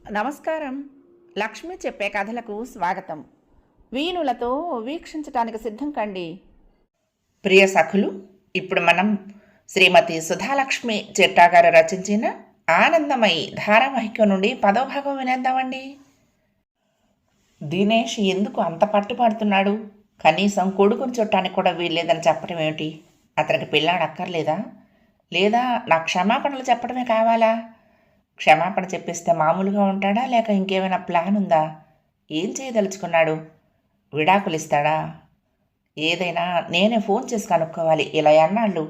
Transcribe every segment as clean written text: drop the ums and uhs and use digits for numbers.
నమస్కారం. లక్ష్మి చెప్పే కథలకు స్వాగతం. వీణులతో వీక్షించటానికి సిద్ధం కండి. ప్రియ సఖులు, ఇప్పుడు మనం శ్రీమతి సుధాలక్ష్మి చెట్టా గారు రచించిన ఆనందమయి ధారావాహిక నుండి 10వ భాగం వినేద్దామండి. దినేష్ ఎందుకు అంత పట్టుపడుతున్నాడు? కనీసం కొడుకుని చుట్టానికి కూడా వీల్లేదని చెప్పడం ఏమిటి? అతనికి పిల్లాడు అక్కర్లేదా? లేదా నా క్షమాపణలు చెప్పడమే కావాలా? క్షమాపణ చెప్పేస్తే మామూలుగా ఉంటాడా, లేక ఇంకేమైనా ప్లాన్ ఉందా? ఏం చేయదలుచుకున్నాడు? విడాకులు ఇస్తాడా? ఏదైనా నేనే ఫోన్ చేసి కనుక్కోవాలి. ఇలా అన్నాళ్ళు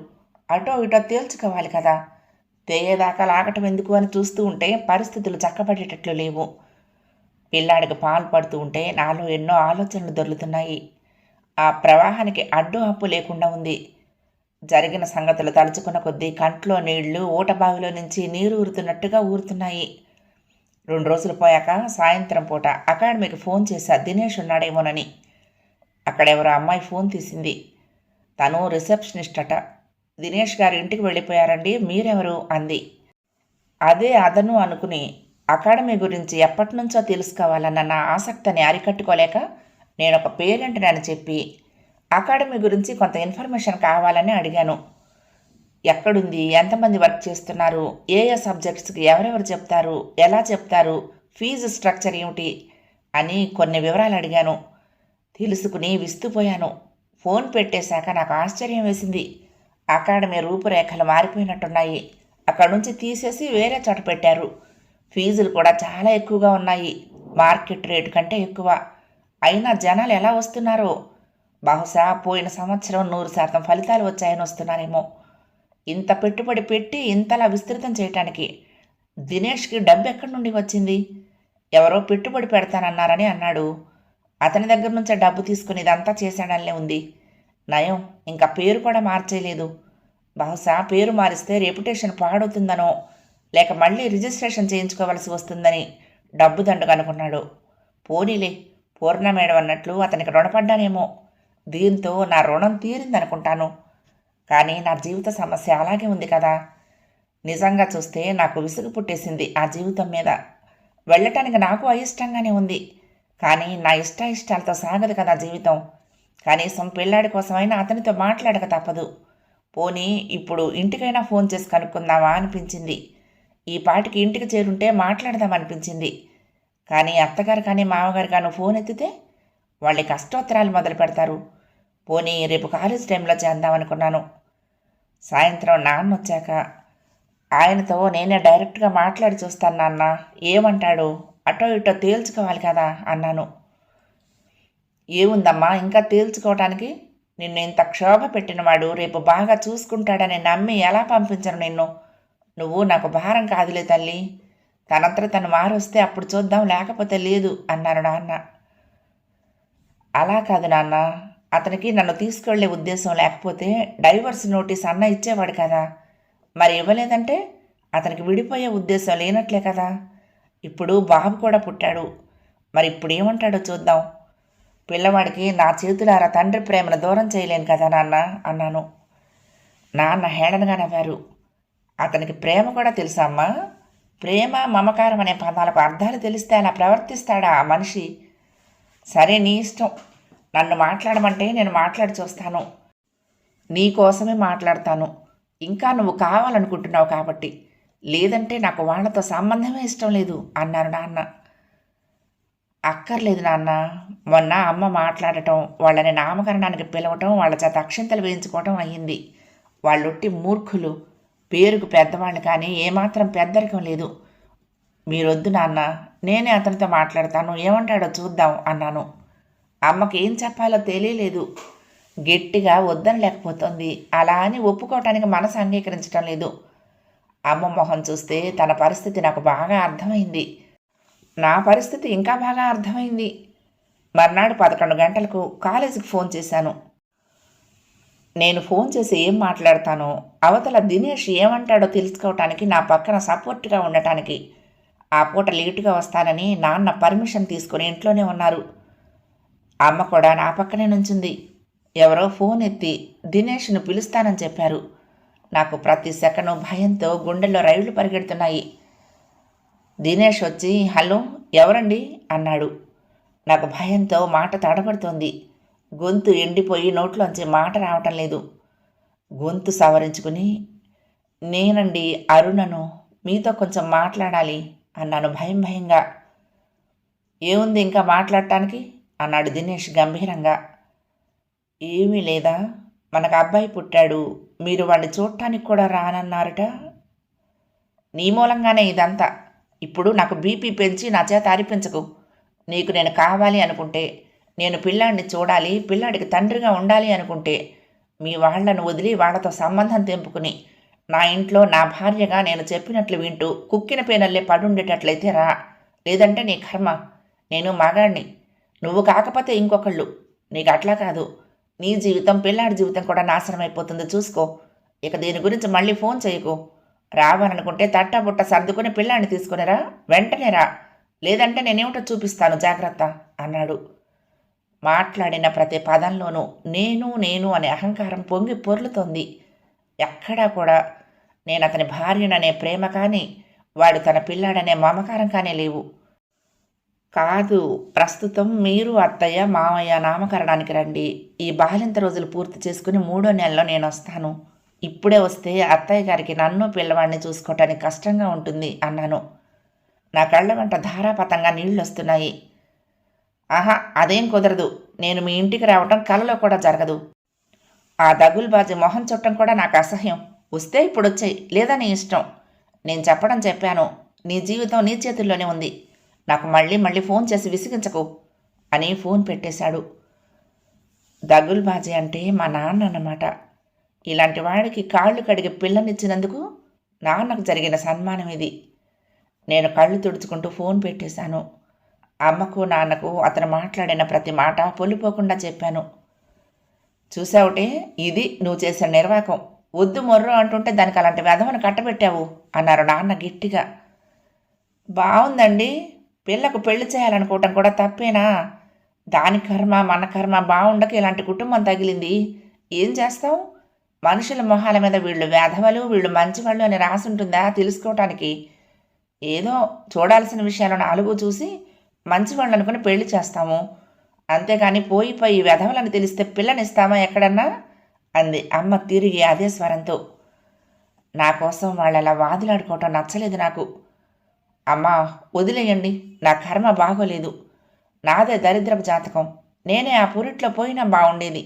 అటో ఇటో తేల్చుకోవాలి కదా. తెయ్యేదాకా లాగటం ఎందుకు అని చూస్తూ ఉంటే పరిస్థితులు చక్కబడేటట్లు లేవు. పిల్లాడికి పాలు పడుతూ ఉంటే నాలో ఎన్నో ఆలోచనలు దొరుకుతున్నాయి. ఆ ప్రవాహానికి అడ్డు అప్పు లేకుండా ఉంది. జరిగిన సంగతులు తలుచుకున్న కొద్దీ కంట్లో నీళ్లు ఊటబావిలో నుంచి నీరు ఊరుతున్నట్టుగా ఊరుతున్నాయి. 2 రోజులు పోయాక సాయంత్రం పూట అకాడమీకి ఫోన్ చేశా దినేష్ ఉన్నాడేమోనని. అక్కడెవరో అమ్మాయి ఫోన్ తీసింది. తను రిసెప్షనిస్ట్ అట. దినేష్ గారు ఇంటికి వెళ్ళిపోయారండి, మీరెవరు అంది. అదే అదను అనుకుని అకాడమీ గురించి ఎప్పటినుంచో తెలుసుకోవాలన్న నా ఆసక్తిని అరికట్టుకోలేక నేను ఒక పేరెంట్ని అని చెప్పి అకాడమీ గురించి కొంత ఇన్ఫర్మేషన్ కావాలని అడిగాను. ఎక్కడుంది, ఎంతమంది వర్క్ చేస్తున్నారు, ఏ సబ్జెక్ట్స్కి ఎవరెవరు చెప్తారు, ఎలా చెప్తారు, ఫీజు స్ట్రక్చర్ ఏమిటి అని కొన్ని వివరాలు అడిగాను. తెలుసుకుని విస్తుపోయాను. ఫోన్ పెట్టేశాక నాకు ఆశ్చర్యం వేసింది. అకాడమీ రూపురేఖలు మారిపోయినట్టున్నాయి. అక్కడి నుంచి తీసేసి వేరే చోట పెట్టారు. ఫీజులు కూడా చాలా ఎక్కువగా ఉన్నాయి, మార్కెట్ రేటు కంటే ఎక్కువ. అయినా జనాలు ఎలా వస్తున్నారో. బహుశా పోయిన సంవత్సరం 100% ఫలితాలు వచ్చాయని వస్తున్నారేమో. ఇంత పెట్టుబడి పెట్టి ఇంతలా విస్తృతం చేయటానికి దినేష్కి డబ్బు ఎక్కడి నుండి వచ్చింది? ఎవరో పెట్టుబడి పెడతానన్నారని అన్నాడు. అతని దగ్గర నుంచే డబ్బు తీసుకుని ఇదంతా చేశాడనిలే ఉంది. నయం, ఇంకా పేరు కూడా మార్చేయలేదు. బహుశా పేరు మారిస్తే రెప్యుటేషన్ పాడవుతుందనో, లేక మళ్ళీ రిజిస్ట్రేషన్ చేయించుకోవాల్సి వస్తుందని డబ్బు దండుగా అనుకున్నాడు. పోనీలే, పూర్ణ మేడం అన్నట్లు అతనికి రుణపడ్డానేమో. దీంతో నా రుణం తీరిందనుకుంటాను. కానీ నా జీవిత సమస్య అలాగే ఉంది కదా. నిజంగా చూస్తే నాకు విసుగు పుట్టేసింది ఆ జీవితం మీద. వెళ్ళటానికి నాకు అయిష్టంగానే ఉంది. కానీ నా ఇష్టాలతో సాగదు కదా జీవితం. కనీసం పిల్లాడి కోసమైనా అతనితో మాట్లాడక తప్పదు. పోనీ ఇప్పుడు ఇంటికైనా ఫోన్ చేసి కనుక్కుందామా అనిపించింది. ఈ పాటికి ఇంటికి చేరుంటే మాట్లాడదామనిపించింది. కానీ అత్తగారు కానీ మామగారు కానీ ఫోన్ ఎత్తితే వాళ్ళకి అష్టోత్తరాలు మొదలు పెడతారు. పోనీ రేపు కాలేజ్ టైంలో చేద్దామనుకున్నాను. సాయంత్రం నాన్న వచ్చాక ఆయనతో నేనే డైరెక్ట్గా మాట్లాడి చూస్తాను నాన్న, ఏమంటాడు, అటో ఇటో తేల్చుకోవాలి కదా అన్నాను. ఏముందమ్మా ఇంకా తేల్చుకోవటానికి? నిన్ను ఇంత క్షోభ పెట్టినవాడు రేపు బాగా చూసుకుంటాడని నమ్మి ఎలా పంపించను నిన్ను? నువ్వు నాకు భారం కాదులే తల్లి. తనంతట తను మారొస్తే అప్పుడు చూద్దాం, లేకపోతే లేదు అన్నారు నాన్న. అలా కాదు నాన్న, అతనికి నన్ను తీసుకెళ్లే ఉద్దేశం లేకపోతే డైవర్స్ నోటీస్ అన్న ఇచ్చేవాడు కదా. మరి ఇవ్వలేదంటే అతనికి విడిపోయే ఉద్దేశం లేనట్లే కదా. ఇప్పుడు బాబు కూడా పుట్టాడు. మరి ఇప్పుడు ఏమంటాడో చూద్దాం. పిల్లవాడికి నా చేతులారా తండ్రి ప్రేమను దూరం చేయలేను కదా నాన్న అన్నాను. నాన్న హేళనగా నవ్వారు. అతనికి ప్రేమ కూడా తెలుసా అమ్మా? ప్రేమ, మమకారం అనే పదాలకు అర్థాలు తెలిస్తే అలా ప్రవర్తిస్తాడా ఆ మనిషి? సరే, నీ ఇష్టం. నన్ను మాట్లాడమంటే నేను మాట్లాడి చూస్తాను. నీకోసమే మాట్లాడతాను. ఇంకా నువ్వు కావాలనుకుంటున్నావు కాబట్టి. లేదంటే నాకు వాళ్లతో సంబంధమే ఇష్టం లేదు అన్నారు నాన్న. అక్కర్లేదు నాన్న. మొన్న అమ్మ మాట్లాడటం, వాళ్ళని నామకరణానికి పిలవటం, వాళ్ళ చేత అక్షింతలు వేయించుకోవటం అయ్యింది. వాళ్ళొట్టి మూర్ఖులు. పేరుకు పెద్దవాళ్ళు కానీ ఏమాత్రం పెద్దరికం లేదు. మీరొద్దు నాన్న, నేనే అతనితో మాట్లాడతాను, ఏమంటాడో చూద్దాం అన్నాను. అమ్మకి ఏం చెప్పాలో తెలియలేదు. గట్టిగా వద్దని లేకపోతుంది. అలా అని ఒప్పుకోవటానికి మనసు అంగీకరించడం లేదు. అమ్మ మొహం చూస్తే తన పరిస్థితి నాకు బాగా అర్థమైంది. నా పరిస్థితి ఇంకా బాగా అర్థమైంది. మర్నాడు 11 గంటలకు కాలేజీకి ఫోన్ చేశాను. నేను ఫోన్ చేసి ఏం మాట్లాడతానో, అవతల దినేష్ ఏమంటాడో తెలుసుకోవటానికి నా పక్కన సపోర్ట్గా ఉండటానికి. ఆ పూట లేటుగా వస్తానని నాన్న పర్మిషన్ తీసుకుని ఇంట్లోనే ఉన్నారు. అమ్మ కూడా నా పక్కనే నుంచుంది. ఎవరో ఫోన్ ఎత్తి దినేష్ను పిలుస్తానని చెప్పారు. నాకు ప్రతి సెకను భయంతో గుండెల్లో రైళ్లు పరిగెడుతున్నాయి. దినేష్ వచ్చి హలో ఎవరండి అన్నాడు. నాకు భయంతో మాట తడబడుతోంది. గొంతు ఎండిపోయి నోట్లోంచి మాట రావటం లేదు. గొంతు సవరించుకుని నేనండి అరుణను, మీతో కొంచెం మాట్లాడాలి అన్నాను భయం భయంగా. ఏముంది ఇంకా మాట్లాడటానికి అన్నాడు దినేష్ గంభీరంగా. ఏమీ లేదా, మనకు అబ్బాయి పుట్టాడు, మీరు వాడిని చూడటానికి కూడా రానన్నారట. నీ మూలంగానే ఇదంతా. ఇప్పుడు నాకు బీపీ పెంచి నా చేత అరిపించకు. నీకు నేను కావాలి అనుకుంటే, నేను పిల్లాడిని చూడాలి, పిల్లాడికి తండ్రిగా ఉండాలి అనుకుంటే మీ వాళ్లను వదిలి వాళ్లతో సంబంధం తెంపుకుని నా ఇంట్లో నా భార్యగా నేను చెప్పినట్లు వింటూ కుక్కిన పేనల్లే పడుండేటట్లయితే రా. లేదంటే నీ కర్మ. నేను మగాణ్ణి, నువ్వు కాకపోతే ఇంకొకళ్ళు. నీకు అట్లా కాదు, నీ జీవితం పిల్లాడి జీవితం కూడా నాశనం అయిపోతుంది చూసుకో. ఇక దీని గురించి మళ్ళీ ఫోన్ చేయకు. రావాలనుకుంటే తట్టబుట్ట సర్దుకుని పిల్లాడిని తీసుకునిరా, వెంటనే రా. లేదంటే నేనేమిటో చూపిస్తాను జాగ్రత్త అన్నాడు. మాట్లాడిన ప్రతి పదంలోనూ నేను నేను అనే అహంకారం పొంగి పొర్లుతోంది. ఎక్కడా కూడా నేను అతని భార్యననే ప్రేమ కానీ వాడు తన పిల్లాడనే మమకారం కానీ లేవు. కాదు, ప్రస్తుతం మీరు అత్తయ్య మామయ్య నామకరణానికి రండి. ఈ బాలింత రోజులు పూర్తి చేసుకుని 3వ నెలలో నేను వస్తాను. ఇప్పుడే వస్తే అత్తయ్య గారికి నన్ను పిల్లవాడిని చూసుకోవటానికి కష్టంగా ఉంటుంది అన్నాను. నా కళ్ళ వెంట ధారాపతంగా నీళ్లు వస్తున్నాయి. ఆహా, అదేం కుదరదు. నేను మీ ఇంటికి రావటం కలలో కూడా జరగదు. ఆ దగుల్బాజీ మొహం చుట్టం కూడా నాకు అసహ్యం. వస్తే ఇప్పుడు వచ్చాయి, లేదా నీ ఇష్టం. నేను చెప్పడం చెప్పాను. నీ జీవితం నీ చేతుల్లోనే ఉంది. నాకు మళ్ళీ మళ్ళీ ఫోన్ చేసి విసిగించకు అని ఫోన్ పెట్టేశాడు. దగుల్బాజీ అంటే మా నాన్న అన్నమాట. ఇలాంటి వాడికి కాళ్ళు కడిగి పిల్లనిచ్చినందుకు నాన్నకు జరిగిన సన్మానం ఇది. నేను కళ్ళు తుడుచుకుంటూ ఫోన్ పెట్టేశాను. అమ్మకు నాన్నకు అతను మాట్లాడిన ప్రతి మాట పొలిపోకుండా చెప్పాను. చూసావుటే, ఇది నువ్వు చేసిన నిర్వాకం. వద్దు మొర్రో అంటుంటే దానికి అలాంటి వెధవను కట్టబెట్టావు అన్నారు నాన్న గట్టిగా. బాగుందండి, పిల్లకు పెళ్లి చేయాలనుకోవటం కూడా తప్పేనా? దాని కర్మ మన కర్మ బాగుండక ఇలాంటి కుటుంబం తగిలింది. ఏం చేస్తావు? మనుషుల మొహాల మీద వీళ్ళు వేధవలు, వీళ్ళు మంచివాళ్ళు అని రాసుంటుందా తెలుసుకోవటానికి? ఏదో చూడాల్సిన విషయాలు 4 చూసి మంచివాళ్ళు అనుకుని పెళ్లి చేస్తాము. అంతేకాని పోయి వెధవలని తెలిస్తే పిల్లనిస్తామా ఎక్కడన్నా అంది అమ్మ తిరిగి అదే స్వరంతో. నా కోసం వాళ్ళు అలా వాదులాడుకోవటం నచ్చలేదు నాకు. అమ్మా వదిలేయండి, నా కర్మ బాగోలేదు. నాదే దరిద్రపు జాతకం. నేనే ఆ పురిట్లో పోయినా బాగుండేది.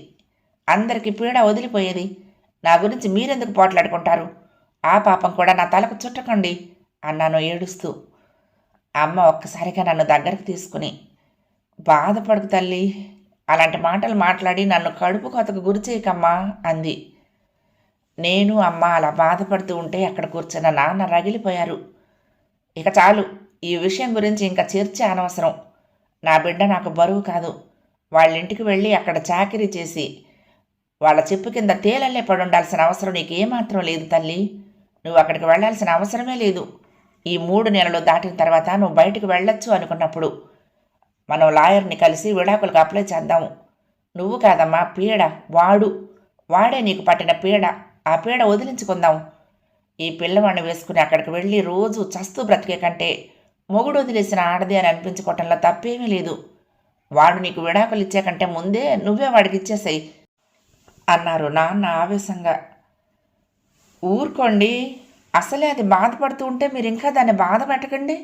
అందరికీ పీడ వదిలిపోయేది. నా గురించి మీరెందుకు పోట్లాడుకుంటారు? ఆ పాపం కూడా నా తలకు చుట్టకండి అన్నాను ఏడుస్తూ. అమ్మ ఒక్కసారిగా నన్ను దగ్గరికి తీసుకుని, బాధపడకు తల్లి, అలాంటి మాటలు మాట్లాడి నన్ను కడుపు కోతకు గురి చేయకమ్మా అంది. నేను అమ్మ అలా బాధపడుతూ ఉంటే అక్కడ కూర్చున్న నాన్న రగిలిపోయారు. ఇక చాలు, ఈ విషయం గురించి ఇంకా చర్చ అనవసరం. నా బిడ్డ నాకు బరువు కాదు. వాళ్ళింటికి వెళ్ళి అక్కడ చాకిరీ చేసి వాళ్ళ చెప్పు కింద తేలల్లే పడుండాల్సిన అవసరం నీకు ఏమాత్రం లేదు తల్లి. నువ్వు అక్కడికి వెళ్లాల్సిన అవసరమే లేదు. ఈ 3 నెలలు దాటిన తర్వాత నువ్వు బయటకు వెళ్ళొచ్చు అనుకున్నప్పుడు మనం లాయర్ని కలిసి విడాకులకు అప్లై చేద్దాము. నువ్వు కాదమ్మా పీడ, వాడే నీకు పట్టిన పీడ. ఆ పీడ వదిలించుకుందాం. ఈ పిల్లవాడిని వేసుకుని అక్కడికి వెళ్ళి రోజు చస్తూ బ్రతికే కంటే మొగుడు వదిలేసిన ఆడది అని అనిపించుకోవటంలో తప్పేమీ లేదు. వాడు నీకు విడాకులు ఇచ్చే కంటే ముందే నువ్వే వాడికి ఇచ్చేసాయి అన్నారు నాన్న ఆవేశంగా. ఊరుకోండి, అసలే అది బాధపడుతూ ఉంటే మీరు ఇంకా దాన్ని బాధ పెట్టకండి.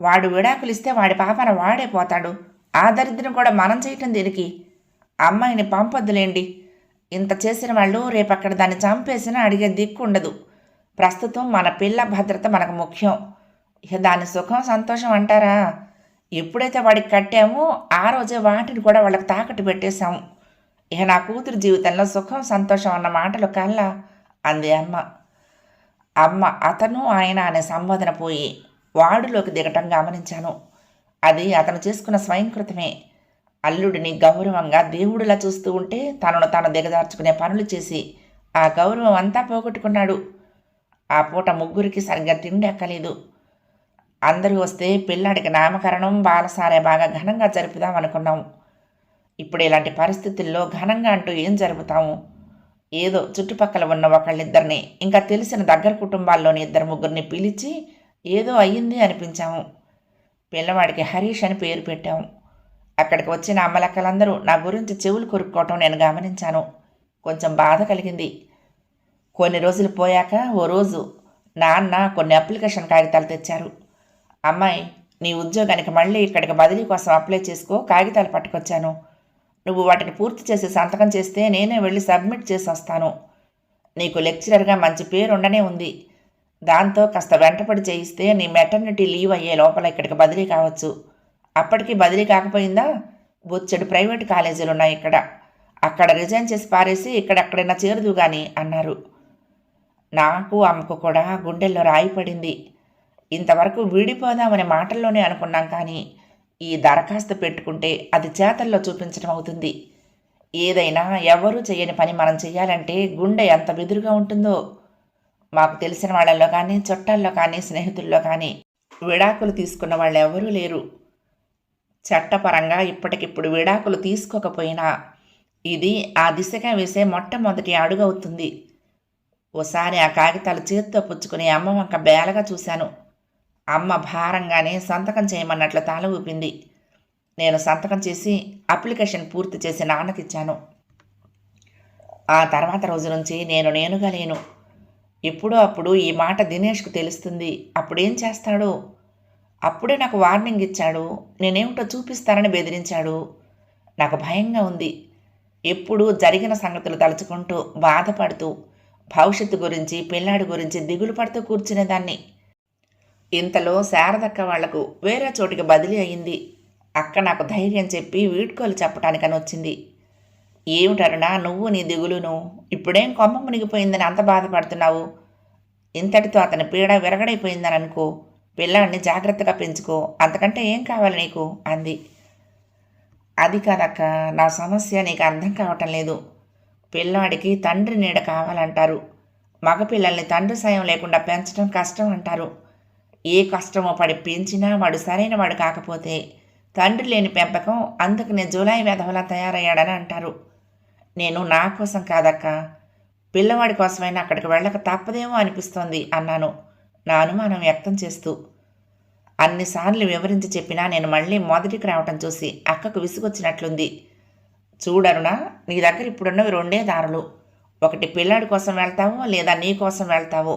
వాడు విడాకులు ఇస్తే వాడి పాపన వాడే పోతాడు. ఆ దరిద్రం కూడా మనం చేయటం దీనికి. అమ్మాయిని పంపొద్దులేండి. ఇంత చేసిన వాళ్ళు రేపక్కడ దాన్ని చంపేసినా అడిగే దిక్కు ఉండదు. ప్రస్తుతం మన పిల్ల భద్రత మనకు ముఖ్యం. ఇక దాని సుఖం సంతోషం అంటారా? ఎప్పుడైతే వాడికి కట్టామో ఆ రోజే వాటిని కూడా వాళ్ళకి తాకట్టు పెట్టేశాము. ఇక నా కూతురు జీవితంలో సుఖం సంతోషం అన్న మాటలు కల్లా అంది అమ్మ అతను ఆయన అనే సంబోధన పోయి వాడులోకి దిగటం గమనించాను. అది అతను చేసుకున్న స్వయంకృతమే. అల్లుడిని గౌరవంగా దేవుడిలా చూస్తూ ఉంటే తనను తాను దిగదార్చుకునే పనులు చేసి ఆ గౌరవం అంతా పోగొట్టుకున్నాడు. ఆ పూట ముగ్గురికి సరిగ్గా తిండి ఎక్కలేదు. అందరూ వస్తే పిల్లాడికి నామకరణం బాలసారే బాగా ఘనంగా జరుపుదాం అనుకున్నాం. ఇప్పుడు ఇలాంటి పరిస్థితుల్లో ఘనంగా అంటూ ఏం జరుపుతాము? ఏదో చుట్టుపక్కల ఉన్న ఒకళ్ళిద్దరిని, ఇంకా తెలిసిన దగ్గర కుటుంబాల్లోని 2-3 పిలిచి ఏదో అయ్యింది అనిపించాము. పిల్లవాడికి హరీష్ అని పేరు పెట్టాము. అక్కడికి వచ్చిన అమ్మలక్కలందరూ నా గురించి చెవులు కొరుక్కోవటం నేను గమనించాను. కొంచెం బాధ కలిగింది. కొన్ని రోజులు పోయాక ఓ రోజు నాన్న కొన్ని అప్లికేషన్ కాగితాలు తెచ్చారు. అమ్మాయి, నీ ఉద్యోగానికి మళ్ళీ ఇక్కడికి బదిలీ కోసం అప్లై చేసుకో, కాగితాలు పట్టుకొచ్చాను. నువ్వు వాటిని పూర్తి చేసి సంతకం చేస్తే నేనే వెళ్ళి సబ్మిట్ చేసి వస్తాను. నీకు లెక్చరర్గా మంచి పేరు ఉండనే ఉంది. దాంతో కాస్త వెంటపడి చేయిస్తే నీ మెటర్నిటీ లీవ్ అయ్యే లోపల ఇక్కడికి బదిలీ కావచ్చు. అప్పటికి బదిలీ కాకపోయిందా, బొచ్చెడు ప్రైవేటు కాలేజీలు ఉన్నాయి ఇక్కడ. అక్కడ రిజైన్ చేసి పారేసి ఇక్కడెక్కడైనా చేరదు గాని అన్నారు. నాకు అమ్మకు కూడా గుండెల్లో రాయి పడింది. ఇంతవరకు విడిపోదామనే మాటల్లోనే అనుకున్నాం, కానీ ఈ దరఖాస్తు పెట్టుకుంటే అది చేతల్లో చూపించడం అవుతుంది. ఏదైనా ఎవరూ చేయని పని మనం చేయాలంటే గుండె ఎంత బెదురుగా ఉంటుందో. మాకు తెలిసిన వాళ్ళల్లో కానీ, చుట్టాల్లో కానీ, స్నేహితుల్లో కానీ విడాకులు తీసుకున్న వాళ్ళు ఎవరూ లేరు. చట్టపరంగా ఇప్పటికిప్పుడు విడాకులు తీసుకోకపోయినా ఇది ఆ దిశగా వేసే మొట్టమొదటి అడుగవుతుంది. ఓసారి ఆ కాగితాలు చేత్తో పుచ్చుకుని అమ్మ వంక బేలగా చూశాను. అమ్మ భారంగానే సంతకం చేయమన్నట్లు తల ఊపింది. నేను సంతకం చేసి అప్లికేషన్ పూర్తి చేసి నాన్నకిచ్చాను. ఆ తర్వాత రోజు నుంచి నేనుగా లేను. ఎప్పుడో అప్పుడు ఈ మాట దినేష్కు తెలుస్తుంది. అప్పుడేం చేస్తాడో? అప్పుడే నాకు వార్నింగ్ ఇచ్చాడు. నేనేమిటో చూపిస్తానని బెదిరించాడు. నాకు భయంగా ఉంది. ఎప్పుడూ జరిగిన సంగతులు తలుచుకుంటూ బాధపడుతూ భవిష్యత్తు గురించి, పిల్లాడి గురించి దిగులు పడుతూ కూర్చునేదాన్ని. ఇంతలో శారదక్క వాళ్లకు వేరే చోటికి బదిలీ అయింది. అక్క నాకు ధైర్యం చెప్పి వీడ్కోలు చెప్పటానికని వచ్చింది. ఏమిటరుణా, నువ్వు నీ దిగులును ఇప్పుడేం కొమ్మ మునిగిపోయిందని అంత బాధపడుతున్నావు? ఇంతటితో అతని పీడ విరగడైపోయిందని అనుకో. పిల్లాడిని జాగ్రత్తగా పెంచుకో, అంతకంటే ఏం కావాలి నీకు అంది. అది కాదక్క, నా సమస్య నీకు అర్థం కావటం లేదు. పిల్లాడికి తండ్రి నీడ కావాలంటారు. మగపిల్లల్ని తండ్రి సాయం లేకుండా పెంచడం కష్టం అంటారు. ఏ కష్టమో పడి పెంచినా వాడు సరైన వాడు కాకపోతే తండ్రి లేని పెంపకం, అందుకనే జూలాయి వెధవలా తయారయ్యాడని అంటారు. నేను నా కోసం కాదక్క, పిల్లవాడి కోసమైనా అక్కడికి వెళ్ళక తప్పదేమో అనిపిస్తోంది అన్నాను, నా అనుమానం వ్యక్తం చేస్తూ. అన్నిసార్లు వివరించి చెప్పినా నేను మళ్ళీ మొదటికి రావటం చూసి అక్కకు విసుగొచ్చినట్లుంది. చూడరునా, నీ దగ్గర ఇప్పుడున్నవి రెండే దారులు. ఒకటి పిల్లాడి కోసం వెళ్తావో, లేదా నీ కోసం వెళ్తావో.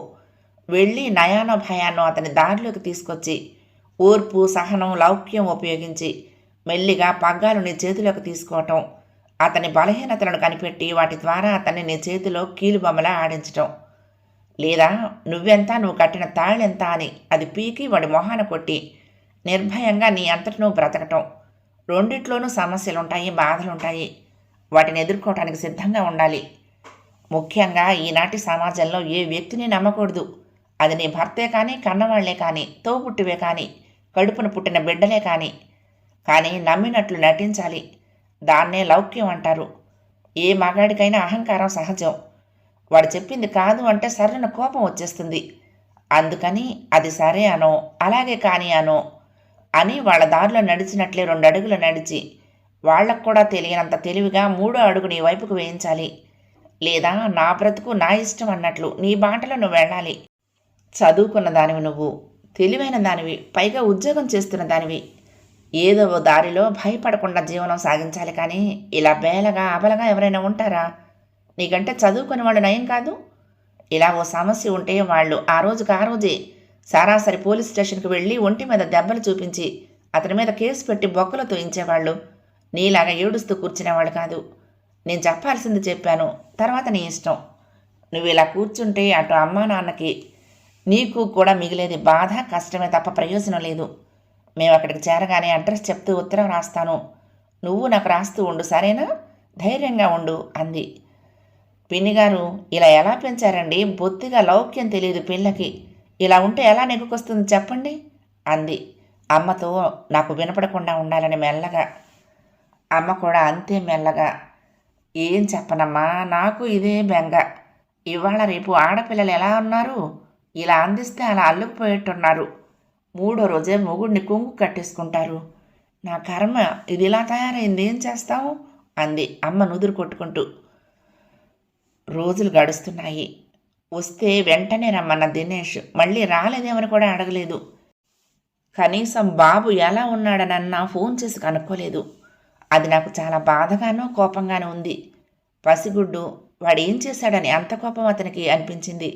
వెళ్ళి నయానో భయానో అతని దారిలోకి తీసుకొచ్చి ఓర్పు, సహనం, లౌక్యం ఉపయోగించి మెల్లిగా పగ్గాలు నీ చేతిలోకి తీసుకోవటం, అతని బలహీనతలను కనిపెట్టి వాటి ద్వారా అతన్ని నీ చేతిలో కీలుబొమ్మలా ఆడించటం. లేదా నువ్వెంత, నువ్వు కట్టిన తాళ్ళెంత అని అది పీకి వాడి మొహాన కొట్టి నిర్భయంగా నీ అంతటి నువ్వు బ్రతకటం. రెండిట్లోనూ సమస్యలుంటాయి, బాధలుంటాయి. వాటిని ఎదుర్కోవటానికి సిద్ధంగా ఉండాలి. ముఖ్యంగా ఈనాటి సమాజంలో ఏ వ్యక్తిని నమ్మకూడదు. అది నీ భర్తే కానీ, కన్నవాళ్లే కానీ, తోబుట్టివే కానీ, కడుపున పుట్టిన బిడ్డలే కానీ నమ్మినట్లు నటించాలి. దాన్నే లౌక్యం అంటారు. ఏ మగాడికైనా అహంకారం సహజం. వాడు చెప్పింది కాదు అంటే సరైన కోపం వచ్చేస్తుంది. అందుకని అది సరే అనో, అలాగే కానీ అనో అని వాళ్ళ దారిలో నడిచినట్లే 2 అడుగులు నడిచి వాళ్లకు కూడా తెలియనంత తెలివిగా 3వ అడుగు నీ వైపుకు వేయించాలి. లేదా నా బ్రతుకు నా ఇష్టం అన్నట్లు నీ బాటలో నువ్వు వెళ్ళాలి. చదువుకున్న దానివి నువ్వు, తెలివైన దానివి, పైగా ఉద్యోగం చేస్తున్న దానివి. ఏదో దారిలో భయపడకుండా జీవనం సాగించాలి. కానీ ఇలా బేలగా అబలగా ఎవరైనా ఉంటారా? నీకంటే చదువుకునే వాళ్ళు నయం కాదు. ఇలా ఓ సమస్య ఉంటే వాళ్ళు ఆ రోజే సరాసరి పోలీస్ స్టేషన్కి వెళ్ళి ఒంటి మీద దెబ్బలు చూపించి అతని మీద కేసు పెట్టి బొక్కలు తోయించేవాళ్ళు. నీలాగా ఏడుస్తూ కూర్చునేవాళ్ళు కాదు. నేను చెప్పాల్సింది చెప్పాను, తర్వాత నీ ఇష్టం. నువ్వు ఇలా కూర్చుంటే అటు అమ్మా నాన్నకి నీకు కూడా మిగిలేది బాధ, కష్టమే తప్ప ప్రయోజనం లేదు. మేము అక్కడికి చేరగానే అడ్రస్ చెప్తూ ఉత్తరం రాస్తాను. నువ్వు నాకు రాస్తూ ఉండు, సరేనా? ధైర్యంగా ఉండు అంది. పిన్నిగారు, ఇలా ఎలా పెంచారండి? బొత్తిగా లౌక్యం తెలియదు పిల్లకి. ఇలా ఉంటే ఎలా నెగ్గుకొస్తుంది చెప్పండి అంది అమ్మతో నాకు వినపడకుండా ఉండాలని మెల్లగా. అమ్మ కూడా అంతే మెల్లగా. ఏం చెప్పనమ్మా, నాకు ఇదే బెంగ. ఇవాళ రేపు ఆడపిల్లలు ఎలా ఉన్నారు? ఇలా అందిస్తే అలా అల్లుకుపోయేట్టున్నారు. 3వ రోజే మొగుడిని కొంగు కట్టేసుకుంటారు. నా కర్మ ఇది ఇలా తయారైంది, ఏం చేస్తావు అంది అమ్మ నుదురు కొట్టుకుంటూ. రోజులు గడుస్తున్నాయి. వస్తే వెంటనే రమ్మన్న దినేష్ మళ్ళీ రాలేదేమని కూడా అడగలేదు. కనీసం బాబు ఎలా ఉన్నాడనన్నా ఫోన్ చేసి కనుక్కోలేదు. అది నాకు చాలా బాధగానూ కోపంగానూ ఉంది. పసిగుడ్డు, వాడేం చేశాడని అంత కోపం అతనికి అనిపించింది.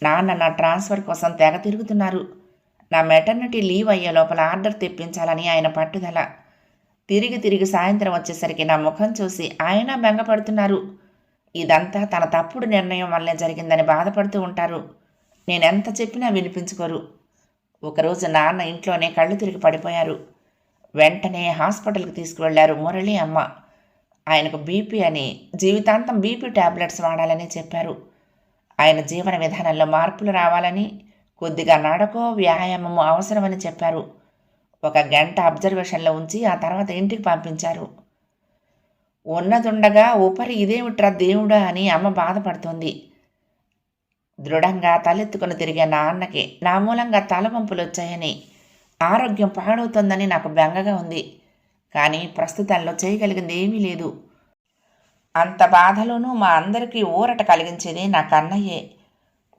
నాన్న నా ట్రాన్స్ఫర్ కోసం తెగ తిరుగుతున్నారు. నా మెటర్నిటీ లీవ్ అయ్యే లోపల ఆర్డర్ తెప్పించాలని ఆయన పట్టుదల. తిరిగి తిరిగి సాయంత్రం వచ్చేసరికి నా ముఖం చూసి ఆయన బెంగపడుతున్నారు. ఇదంతా తన తప్పుడు నిర్ణయం వల్లే జరిగిందని బాధపడుతూ ఉంటారు. నేనెంత చెప్పినా వినిపించుకోరు. ఒకరోజు నాన్న ఇంట్లోనే కళ్ళు తిరిగి పడిపోయారు. వెంటనే హాస్పిటల్కి తీసుకువెళ్లారు మురళి అమ్మ. ఆయనకు బీపీ అని, జీవితాంతం బీపీ టాబ్లెట్స్ వాడాలని చెప్పారు. ఆయన జీవన విధానంలో మార్పులు రావాలని, కొద్దిగా నడకో వ్యాయామము అవసరమని చెప్పారు. 1 గంట అబ్జర్వేషన్లో ఉంచి ఆ తర్వాత ఇంటికి పంపించారు. ఉన్నదుండగా ఉపరి ఇదేమిట్రా దేవుడా అని అమ్మ బాధపడుతోంది. దృఢంగా తలెత్తుకుని తిరిగే నాన్నకి నా మూలంగా తలవంపులు వచ్చాయని, ఆరోగ్యం పాడవుతోందని నాకు బెంగగా ఉంది. కానీ ప్రస్తుతంలో చేయగలిగింది ఏమీ లేదు. అంత బాధలోనూ మా అందరికీ ఊరట కలిగించేది నా కన్నయ్యే.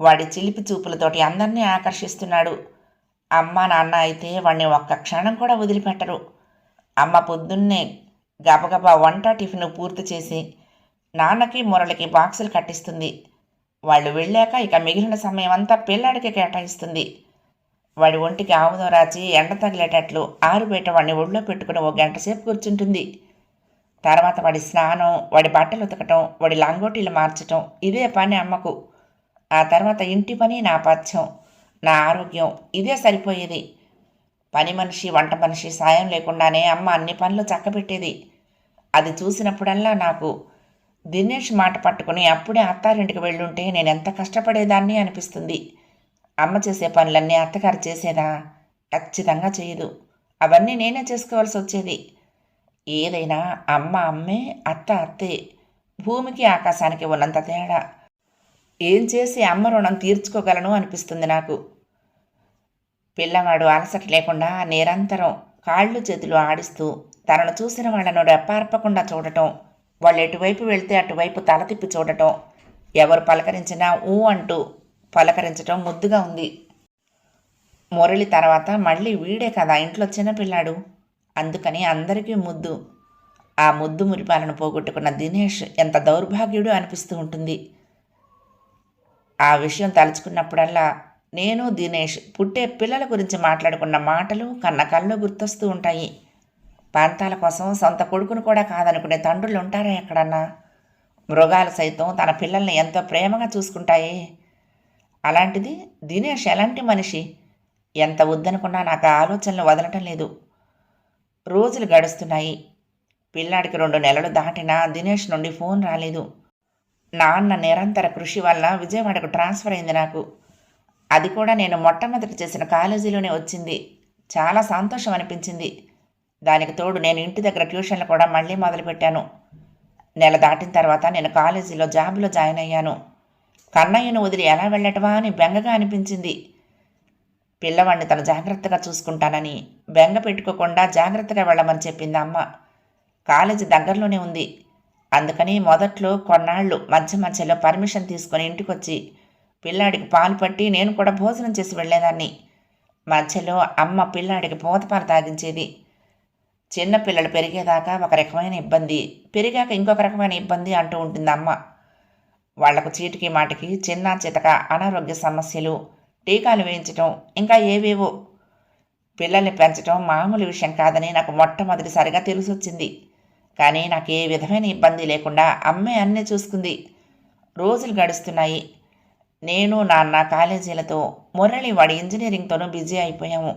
వాడి చిలిపి చూపులతోటి అందరినీ ఆకర్షిస్తున్నాడు. అమ్మ నాన్న అయితే వాడిని ఒక్క క్షణం కూడా వదిలిపెట్టరు. అమ్మ పొద్దున్నే గబగబా వంట టిఫిన్ పూర్తి చేసి నాన్నకి మురళికి బాక్సులు కట్టిస్తుంది. వాళ్ళు వెళ్ళాక ఇక మిగిలిన సమయం అంతా పిల్లాడికి కేటాయిస్తుంది. వాడి ఒంటికి ఆముదం రాచి ఎండ తగిలేటట్లు ఆరుబయట వాడిని ఒళ్ళో పెట్టుకుని 1 గంట సేపు కూర్చుంటుంది. తర్వాత వాడి స్నానం, వాడి బట్టలు ఉతకటం, వాడి లంగోటీలు మార్చటం ఇదే పని అమ్మకు. ఆ తర్వాత ఇంటి పని, నా పథ్యం, నా ఆరోగ్యం ఇదే సరిపోయేది. పని మనిషి, వంట మనిషి సాయం లేకుండానే అమ్మ అన్ని పనులు చక్కబెట్టేది. అది చూసినప్పుడల్లా నాకు దినేష్ మాట పట్టుకుని అప్పుడే అత్తారింటికి వెళ్ళుంటే నేనెంత కష్టపడేదాన్ని అనిపిస్తుంది. అమ్మ చేసే పనులన్నీ అత్తగారు చేసేదా? ఖచ్చితంగా చేయదు. అవన్నీ నేనే చేసుకోవాల్సి వచ్చేది. ఏదైనా అమ్మ అమ్మే, అత్త అత్తే. భూమికి ఆకాశానికి ఉన్నంత తేడా. ఏం చేసి అమ్మ రుణం తీర్చుకోగలను అనిపిస్తుంది నాకు. పిల్లవాడు అలసట లేకుండా నిరంతరం కాళ్ళు చేతులు ఆడిస్తూ తనను చూసిన వాళ్లను రెప్పార్పకుండా చూడటం, వాళ్ళు ఎటువైపు వెళ్తే అటువైపు తల తిప్పి చూడటం, ఎవరు పలకరించినా ఊ అంటూ పలకరించటం ముద్దుగా ఉంది. మురళి తర్వాత మళ్ళీ వీడే కదా ఇంట్లో చిన్నపిల్లాడు. అందుకని అందరికీ ముద్దు. ఆ ముద్దు మురిపాలను పోగొట్టుకున్న దినేష్ ఎంత దౌర్భాగ్యుడు అనిపిస్తూ ఉంటుంది. ఆ విషయం తలుచుకున్నప్పుడల్లా నేను దినేష్ పుట్టే పిల్లల గురించి మాట్లాడుకున్న మాటలు కన్న కళ్ళు గుర్తొస్తూ ఉంటాయి. ప్రాంతాల కోసం సొంత కొడుకును కూడా కాదనుకునే తండ్రులు ఉంటారా ఎక్కడన్నా? మృగాలు సైతం తన పిల్లల్ని ఎంతో ప్రేమగా చూసుకుంటాయి. అలాంటిది దినేష్ ఎలాంటి మనిషి? ఎంత వద్దనుకున్నా నాకు ఆలోచనలు వదలటం లేదు. రోజులు గడుస్తున్నాయి. పిల్లాడికి 2 నెలలు దాటినా దినేష్ నుండి ఫోన్ రాలేదు. నాన్న నిరంతర కృషి వల్ల విజయవాడకు ట్రాన్స్ఫర్ అయింది నాకు. అది కూడా నేను మొట్టమొదటి చేసిన కాలేజీలోనే వచ్చింది. చాలా సంతోషం అనిపించింది. దానికి తోడు నేను ఇంటి దగ్గర ట్యూషన్లు కూడా మళ్ళీ మొదలుపెట్టాను. నెల దాటిన తర్వాత నేను కాలేజీలో జాబ్లో జాయిన్ అయ్యాను. కన్నయ్యను వదిలి ఎలా వెళ్ళటమా అని బెంగగా అనిపించింది. పిల్లవాడిని తను జాగ్రత్తగా చూసుకుంటానని, బెంగ పెట్టుకోకుండా జాగ్రత్తగా వెళ్ళమని చెప్పింది అమ్మ. కాలేజీ దగ్గరలోనే ఉంది. అందుకని మొదట్లో కొన్నాళ్ళు మధ్య మధ్యలో పర్మిషన్ తీసుకొని ఇంటికొచ్చి పిల్లాడికి పాలు పట్టి నేను కూడా భోజనం చేసి వెళ్ళేదాన్ని. మధ్యలో అమ్మ పిల్లాడికి పూతపాలు తాగించేది. చిన్న పిల్లలు పెరిగేదాకా ఒక రకమైన ఇబ్బంది, పెరిగాక ఇంకొక రకమైన ఇబ్బంది అంటూ ఉంటుంది అమ్మ. వాళ్లకు చీటికి మాటికి చిన్న చితక అనారోగ్య సమస్యలు, టీకాలు వేయించటం, ఇంకా ఏవేవో. పిల్లల్ని పెంచడం మామూలు విషయం కాదని నాకు మొట్టమొదటిసారిగా తెలిసొచ్చింది. కానీ నాకు ఏ విధమైన ఇబ్బంది లేకుండా అమ్మే అన్నీ చూసుకుంది. రోజులు గడుస్తున్నాయి. నేను నాన్న కాలేజీలతో, మురళి వాడి ఇంజనీరింగ్తోనూ బిజీ అయిపోయాము.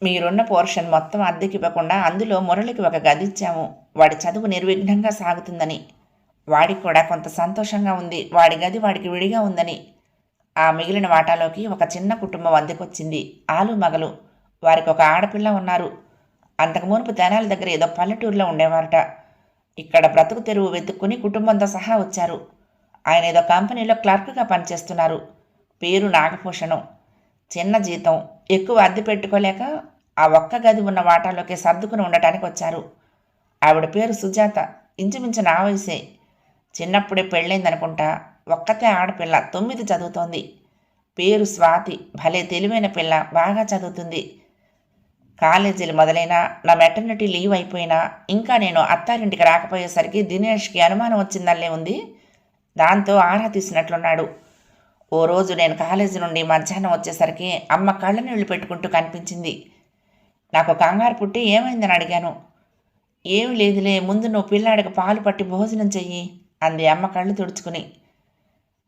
మీరున్న పోర్షన్ మొత్తం అద్దెకివ్వకుండా అందులో మురళికి ఒక గది ఇచ్చాము. వాడి చదువు నిర్విఘ్నంగా సాగుతుందని. వాడికి కూడా కొంత సంతోషంగా ఉంది. వాడి గది వాడికి విడిగా ఉందని. ఆ మిగిలిన వాటాలోకి ఒక చిన్న కుటుంబం అద్దెకొచ్చింది. ఆలు మగలు. వారికి ఒక ఆడపిల్ల ఉన్నారు. అంతకు మునుపు తెనాలి దగ్గర ఏదో పల్లెటూరులో ఉండేవారట. ఇక్కడ బ్రతుకు తెరువు వెతుక్కుని కుటుంబంతో సహా వచ్చారు. ఆయన ఏదో కంపెనీలో క్లర్క్గా పనిచేస్తున్నారు. పేరు నాగభూషణం. చిన్న జీతం, ఎక్కువ అద్దె పెట్టుకోలేక ఆ ఒక్క గది ఉన్న వాటాలోకి సర్దుకుని ఉండటానికి వచ్చారు. ఆవిడ పేరు సుజాత. ఇంచుమించు నా వయసే. చిన్నప్పుడే పెళ్ళైందనుకుంటా. ఒక్కతే ఆడపిల్ల, 9 చదువుతోంది. పేరు స్వాతి. భలే తెలివైన పిల్ల, బాగా చదువుతుంది. కాలేజీలు మొదలైనా, నా మెటర్నిటీ లీవ్ అయిపోయినా, ఇంకా నేను అత్తారింటికి రాకపోయేసరికి దినేష్కి అనుమానం వచ్చిందల్లే ఉంది. దాంతో ఆరా తీసినట్లున్నాడు. ఓ రోజు నేను కాలేజీ నుండి మధ్యాహ్నం వచ్చేసరికి అమ్మ కళ్ళ నీళ్లు పెట్టుకుంటూ కనిపించింది. నాకు కంగారు పుట్టి ఏమైందని అడిగాను. ఏమి లేదులే, ముందు నువ్వు పిల్లాడికి పాలు పట్టి భోజనం చెయ్యి అంది అమ్మ కళ్ళు తుడుచుకుని.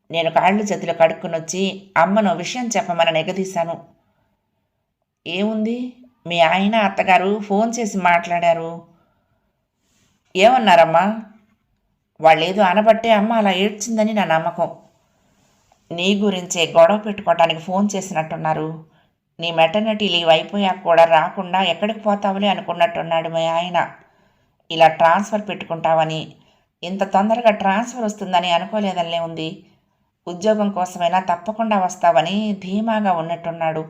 నేను కాళ్ళు చేతులు కడుక్కుని వచ్చి అమ్మను విషయం చెప్పమని ఎగదీశాను. ఏముంది, మీ ఆయన అత్తగారు ఫోన్ చేసి మాట్లాడారు. ఏమన్నారమ్మా? వాళ్ళేదో అనబట్టే అమ్మ అలా ఏడ్చిందని నా నమ్మకం. నీ గురించే గొడవ పెట్టుకోవటానికి ఫోన్ చేసినట్టున్నారు. నీ మెటర్నిటీ లీవ్ అయిపోయాక కూడా రాకుండా ఎక్కడికి పోతావులే అనుకున్నట్టున్నాడు మీ ఆయన. ఇలా ట్రాన్స్ఫర్ పెట్టుకుంటావని, ఇంత తొందరగా ట్రాన్స్ఫర్ వస్తుందని అనుకోలేదనిలే ఉంది. ఉద్యోగం కోసమైనా తప్పకుండా వస్తావని ధీమాగా ఉన్నట్టున్నాడు.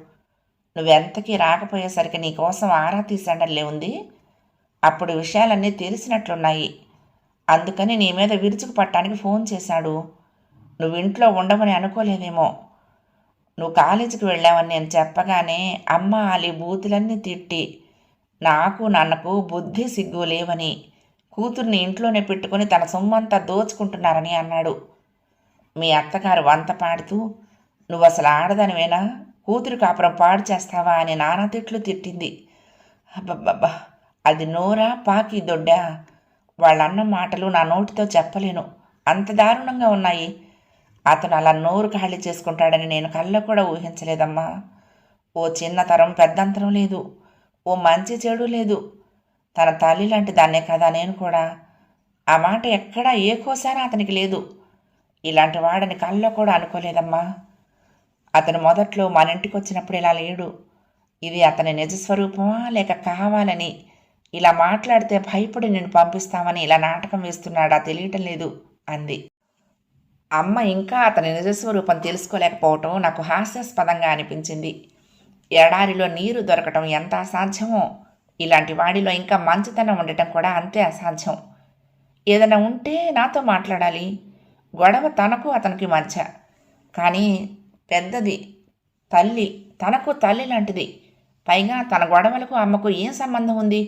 నువ్వెంతకీ రాకపోయేసరికి నీ కోసం ఆరా తీసాడల్లే ఉంది. అప్పుడు విషయాలన్నీ తెలిసినట్లున్నాయి. అందుకని నీ మీద విరుచుకు పట్టడానికి ఫోన్ చేశాడు. నువ్వు ఇంట్లో ఉండవని అనుకోలేదేమో. నువ్వు కాలేజీకి వెళ్ళావని నేను చెప్పగానే అమ్మ అలి బూతులన్నీ తిట్టి, నాకు నాన్నకు బుద్ధి సిగ్గు లేవని, కూతుర్ని ఇంట్లోనే పెట్టుకుని తన సొమ్మంతా దోచుకుంటున్నారని అన్నాడు. మీ అత్తగారు వంత పాడుతూ, నువ్వు అసలు ఆడదానివేనా, కూతురు కాపురం పాడు చేస్తావా అని నానా తిట్లు తిట్టింది. అబ్బబ్బబ్బా, అది నోరా పాకి దొడ్డా? వాళ్ళన్న మాటలు నా నోటితో చెప్పలేను, అంత దారుణంగా ఉన్నాయి. అతను అలా నోరు ఖాళీ చేసుకుంటాడని నేను కళ్ళలో కూడా ఊహించలేదమ్మా. ఓ చిన్నతరం పెద్దంతరం లేదు, ఓ మంచి చెడు లేదు. తన తల్లి లాంటి దాన్నే కదా నేను కూడా. ఆ మాట ఎక్కడా ఏ కోసానా అతనికి లేదు. ఇలాంటి వాడని కళ్ళలో కూడా అనుకోలేదమ్మా. అతను మొదట్లో మన ఇంటికి వచ్చినప్పుడు ఇలా లేడు. ఇది అతని నిజస్వరూపమా లేక కావాలని ఇలా మాట్లాడితే భయపడి నిన్ను పంపిస్తామని ఇలా నాటకం వేస్తున్నాడా తెలియటం లేదు అంది. అమ్మ ఇంకా అతని నిజస్వరూపం తెలుసుకోలేకపోవటం నాకు హాస్యాస్పదంగా అనిపించింది. ఎడారిలో నీరు దొరకటం ఎంత అసాధ్యమో, ఇలాంటి వాడిలో ఇంకా మంచితనం ఉండటం కూడా అంతే అసాధ్యం. ఏదైనా ఉంటే నాతో మాట్లాడాలి. గొడవ తనకు అతనికి మధ్య, కానీ పెద్దది తల్లి, తనకు తల్లి లాంటిది. పైగా తన గొడవలకు అమ్మకు ఏం సంబంధం ఉంది?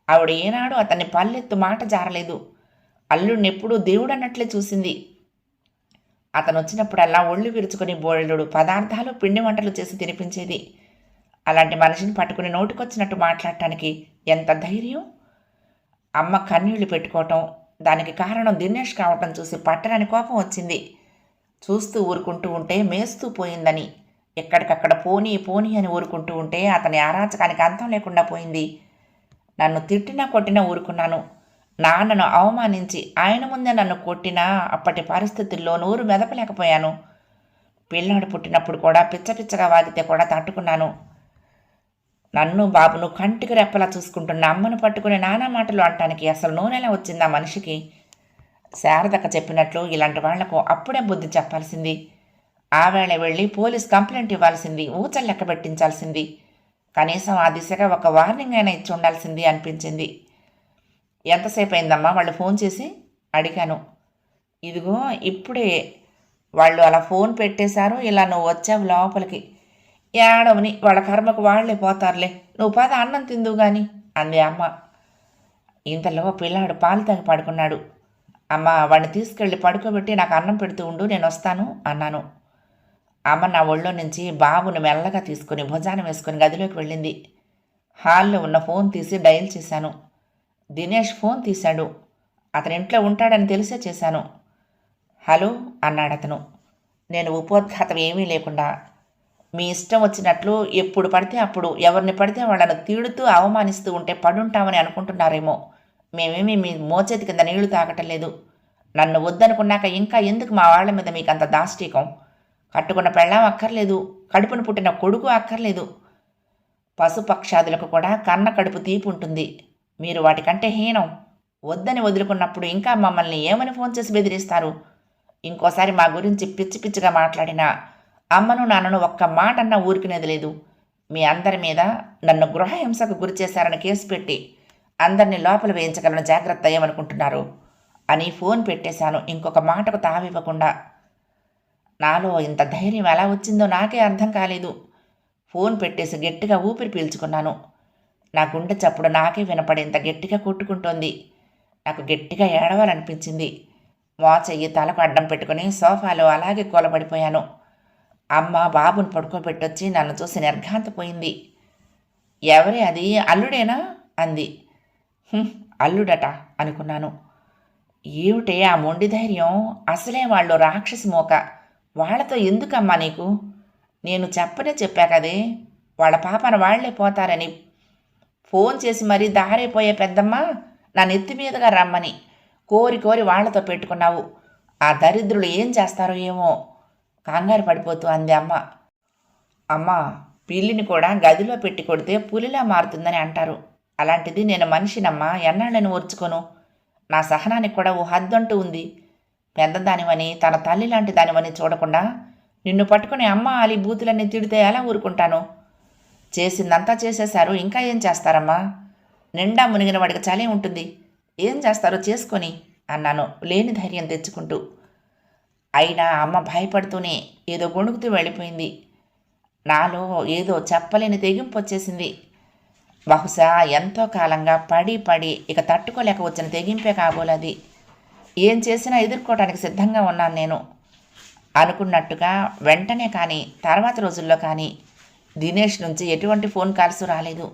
ఆవిడ ఏనాడు అతన్ని పల్లెత్తు మాట జారలేదు. అల్లుడినెప్పుడూ దేవుడన్నట్లే చూసింది. అతను వచ్చినప్పుడల్లా ఒళ్ళు విరుచుకుని బోళ్ళుడు పదార్థాలు పిండి వంటలు చేసి తినిపించేది. అలాంటి మనిషిని పట్టుకుని నోటికొచ్చినట్టు మాట్లాడటానికి ఎంత ధైర్యం! అమ్మ కన్నీళ్లు పెట్టుకోవటం, దానికి కారణం దినేష్ కావటం చూసి పట్టరాని కోపం వచ్చింది. చూస్తూ ఊరుకుంటూ ఉంటే మేస్తూ పోయిందని, ఎక్కడికక్కడ పోనీ పోనీ అని ఊరుకుంటూ ఉంటే అతని అరాచకానికి అంతం లేకుండా పోయింది. నన్ను తిట్టినా కొట్టినా ఊరుకున్నాను. నాన్నను అవమానించి ఆయన ముందే నన్ను కొట్టినా అప్పటి పరిస్థితుల్లో నోరు మెదపలేకపోయాను. పిల్లాడు పుట్టినప్పుడు కూడా పిచ్చపిచ్చగా వాగితే కూడా తట్టుకున్నాను. నన్ను బాబును కంటికి రెప్పలా చూసుకుంటున్న అమ్మను పట్టుకుని నానా మాటలు అంటానికి అసలు నూనెలా వచ్చింది ఆ మనిషికి. శారదక్క చెప్పినట్లు ఇలాంటి వాళ్లకు అప్పుడే బుద్ధి చెప్పాల్సింది. ఆ వేళ వెళ్ళి పోలీస్ కంప్లైంట్ ఇవ్వాల్సింది, ఊచలు లెక్క పెట్టించాల్సింది. కనీసం ఆ దిశగా ఒక వార్నింగ్ అయినా ఇచ్చి ఉండాల్సింది అనిపించింది. ఎంతసేపు అయిందమ్మా వాళ్ళు ఫోన్ చేసి అడిగాను. ఇదిగో ఇప్పుడే వాళ్ళు అలా ఫోన్ పెట్టేశారు, ఇలా నువ్వు వచ్చావు లోపలికి. ఏడవని వాళ్ళ కర్మకు వాళ్లే పోతారులే, నువ్వు పద అన్నం తిందువు గాని అంది అమ్మ. ఇంతలో పిల్లాడు పాలు తాగి పడుకున్నాడు. అమ్మ వాడిని తీసుకెళ్ళి పడుకోబెట్టి నాకు అన్నం పెడుతూ ఉండు, నేను వస్తాను అన్నాను. అమ్మ నా ఒళ్ళో నుంచి బాబును మెల్లగా తీసుకుని భుజాన వేసుకుని గదిలోకి వెళ్ళింది. హాల్లో ఉన్న ఫోన్ తీసి డయల్ చేశాను. దినేష్ ఫోన్ తీశాడు. అతని ఇంట్లో ఉంటాడని తెలిసే చేశాను. హలో అన్నాడు అతను. నేను ఉపోద్ఘాతం ఏమీ లేకుండా, మీ ఇష్టం వచ్చినట్లు ఎప్పుడు పడితే అప్పుడు ఎవరిని పడితే వాళ్ళను తీడుతూ అవమానిస్తూ ఉంటే పడుంటామని అనుకుంటున్నారేమో. మేమేమీ మీ మోచేతి కింద నీళ్లు తాగటం లేదు. నన్ను వద్దనుకున్నాక ఇంకా ఎందుకు మా వాళ్ల మీద మీకు అంత దాష్టీకం? కట్టుకున్న పెళ్ళాం అక్కర్లేదు, కడుపును పుట్టిన కొడుకు అక్కర్లేదు. పశుపక్షాదులకు కూడా కన్న కడుపు తీపి ఉంటుంది. మీరు వాటికంటే హీనం. వద్దని వదులుకున్నప్పుడు ఇంకా మమ్మల్ని ఏమని ఫోన్ చేసి బెదిరిస్తారు? ఇంకోసారి మా గురించి పిచ్చి పిచ్చిగా మాట్లాడినా అమ్మను నాన్నను ఒక్క మాట అన్నా ఊరికినేది లేదు. మీ అందరి మీద నన్ను గృహహింసకు గురి చేశారని కేసు పెట్టి అందరినీ లోపల వేయించగలను, జాగ్రత్త ఏమనుకుంటున్నారు అని ఫోన్ పెట్టేశాను ఇంకొక మాటకు తావివ్వకుండా. నాలో ఇంత ధైర్యం ఎలా వచ్చిందో నాకే అర్థం కాలేదు. ఫోన్ పెట్టేసి గట్టిగా ఊపిరి పీల్చుకున్నాను. నా గుండె చప్పుడు నాకే వినపడేంత గట్టిగా కొట్టుకుంటోంది. నాకు గట్టిగా ఏడవాలనిపించింది. మోచెయ్యి తలకు అడ్డం పెట్టుకుని సోఫాలో అలాగే కూలబడిపోయాను. అమ్మ బాబుని పడుకోబెట్టొచ్చి నన్ను చూసి నిర్ఘాంతపోయింది. ఎవరే అది, అల్లుడేనా అంది. అల్లుడట అనుకున్నాను. ఏమిటే ఆ మొండి ధైర్యం? అసలే వాళ్ళు రాక్షసి మోక. వాళ్లతో ఎందుకమ్మా నీకు? నేను చెప్పా కదే, వాళ్ళ పాపన వాళ్లే పోతారని. ఫోన్ చేసి మరీ దారైపోయే పెద్దమ్మ నా నెత్తి మీదుగా రమ్మని కోరి కోరి వాళ్లతో పెట్టుకున్నావు. ఆ దరిద్రులు ఏం చేస్తారో ఏమో కంగారు పడిపోతూ అంది అమ్మ. అమ్మ, పిల్లిని కూడా గదిలో పెట్టి కొడితే పులిలా మారుతుందని అంటారు. అలాంటిది నేను మనిషినమ్మా, ఎన్నాళ్ళని ఓర్చుకోను. నా సహనానికి కూడా ఓ హద్దంటూ ఉంది. పెద్దదానివని, తన తల్లి లాంటి దానివని చూడకుండా నిన్ను పట్టుకుని అమ్మ ఆలి బూతులన్నీ తిడితే ఎలా ఊరుకుంటాను? చేసిందంతా చేసేశారు, ఇంకా ఏం చేస్తారమ్మా? నిండా మునిగిన వాడికి చలే ఉంటుంది. ఏం చేస్తారో చేసుకొని అన్నాను లేని ధైర్యం తెచ్చుకుంటూ. అయినా అమ్మ భయపడుతూనే ఏదో గొణుకుతూ వెళ్ళిపోయింది. నాలో ఏదో చెప్పలేని తెగింపు వచ్చేసింది. బహుశా ఎంతో కాలంగా పడి పడి ఇక తట్టుకోలేక వచ్చిన తెగింపే కాబోలది. ఏం చేసినా ఎదుర్కోవడానికి సిద్ధంగా ఉన్నాను నేను. అనుకున్నట్టుగా వెంటనే కానీ తర్వాత రోజుల్లో కానీ దినేష్ నుంచి ఎటువంటి ఫోన్ కాల్స్ రాలేదు.